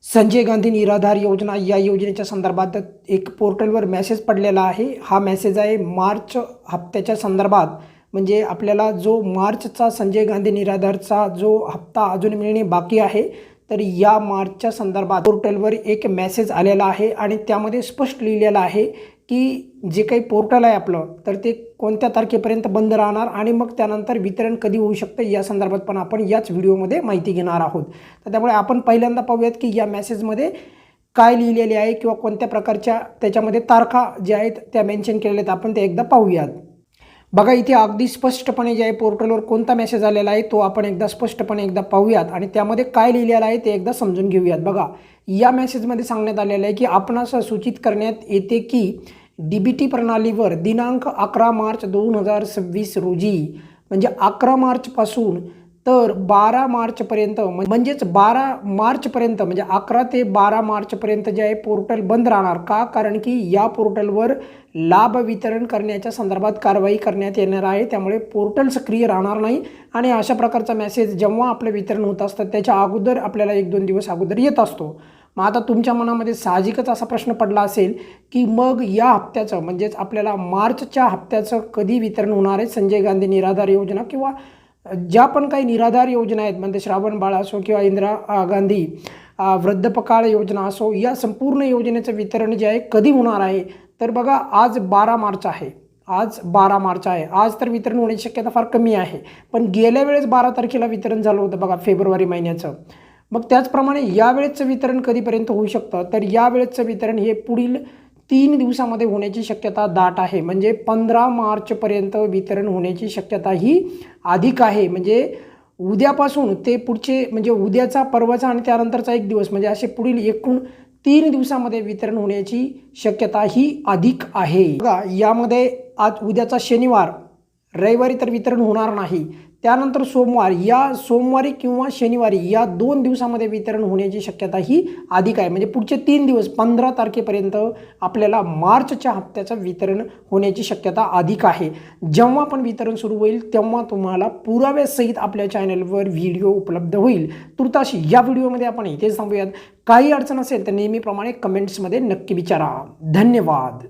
संजय गांधी निराधार योजना या योजनेच्या संदर्भात एक पोर्टलवर मेसेज पडलेला आहे। हा मेसेज आहे मार्च हप्त्याच्या संदर्भात, म्हणजे आपल्याला जो मार्चचा संजय गांधी निराधारचा जो हप्ता अजून मिळणे बाकी आहे, तर या मार्चच्या संदर्भात पोर्टलवर एक मेसेज आलेला आहे आणि त्यामध्ये स्पष्ट लिहिलेलं आहे की जे काही पोर्टल आहे आपलं, तर ते कोणत्या तारखेपर्यंत बंद राहणार आणि मग त्यानंतर वितरण कधी होऊ शकतं या संदर्भात पण आपण याच व्हिडिओमध्ये माहिती घेणार आहोत। तर त्यामुळे आपण पहिल्यांदा पाहूयात की या मेसेजमध्ये काय लिहिलेले आहे किंवा कोणत्या प्रकारच्या त्याच्यामध्ये तारखा ज्या आहेत त्या मेन्शन केलेल्या आहेत, आपण ते एकदा पाहूयात। बघा, इथे अगदी स्पष्टपणे जे आहे पोर्टलवर कोणता मेसेज आलेला आहे तो आपण एकदा स्पष्टपणे एकदा पाहूयात आणि त्यामध्ये काय लिहिलेलं आहे ते एकदा समजून घेऊयात। बघा, या मेसेजमध्ये सांगण्यात आलेलं आहे की आपणास सूचित करण्यात येते की डीबीटी प्रणालीवर दिनांक 11 मार्च 2026 रोजी, म्हणजे 11 मार्चपासून तर 12 मार्चपर्यंत, म्हणजेच 12 मार्चपर्यंत, म्हणजे 11 ते 12 मार्चपर्यंत जे आहे पोर्टल बंद राहणार। का? कारण की या पोर्टलवर लाभ वितरण करण्याच्या संदर्भात कारवाई करण्यात येणार आहे, त्यामुळे पोर्टल सक्रिय राहणार नाही। आणि अशा प्रकारचा मेसेज जेव्हा आपलं वितरण होत असतं त्याच्या अगोदर आपल्याला 1-2 दिवस अगोदर येत असतो। मग आता तुमच्या मनामध्ये साहजिकच असा प्रश्न पडला असेल की मग या हप्त्याचं, म्हणजेच आपल्याला मार्चच्या हप्त्याचं कधी वितरण होणार आहे संजय गांधी निराधार योजना किंवा ज्या पण काही निराधार योजना आहेत, म्हणजे श्रावण बाळ असो किंवा इंदिरा गांधी वृद्धपकाळ योजना असो, या संपूर्ण योजनेचं वितरण जे आहे कधी होणार आहे? तर बघा, आज 12 मार्च आहे, आज 12 मार्च आहे, आज तर वितरण होण्याची शक्यता फार कमी आहे। पण गेल्या वेळेस 12 तारखेला वितरण झालं होतं बघा, फेब्रुवारी महिन्याचं। मग त्याचप्रमाणे यावेळेचं वितरण कधीपर्यंत होऊ शकतं? तर यावेळेचं वितरण हे पुढील 3 दिवसामध्ये होण्याची शक्यता दाट आहे, म्हणजे 15 मार्चपर्यंत वितरण होण्याची शक्यता ही अधिक आहे। म्हणजे उद्यापासून ते पुढचे, म्हणजे उद्याचा, परवाचा आणि त्यानंतरचा 1 दिवस, म्हणजे असे पुढील एकूण 3 दिवसामध्ये वितरण होण्याची शक्यता ही अधिक आहे। बघा, यामध्ये आज उद्याचा शनिवार, रविवारी तर वितरण होणार नाही, त्यानंतर सोमवार, या सोमवारी किंवा शनिवारी या 2 दिवसामध्ये वितरण होण्याची शक्यता ही अधिक आहे। म्हणजे पुढचे 3 दिवस 15 तारखेपर्यंत आपल्याला मार्चच्या हप्त्याचं वितरण होण्याची शक्यता अधिक आहे। जेव्हा पण वितरण सुरू होईल तेव्हा तुम्हाला पुराव्यासहित आपल्या चॅनलवर व्हिडिओ उपलब्ध होईल। तुर्ताशी या व्हिडिओमध्ये आपण इथेच थांबूयात। काही अडचण असेल तर नेहमीप्रमाणे कमेंट्समध्ये नक्की विचारा। धन्यवाद।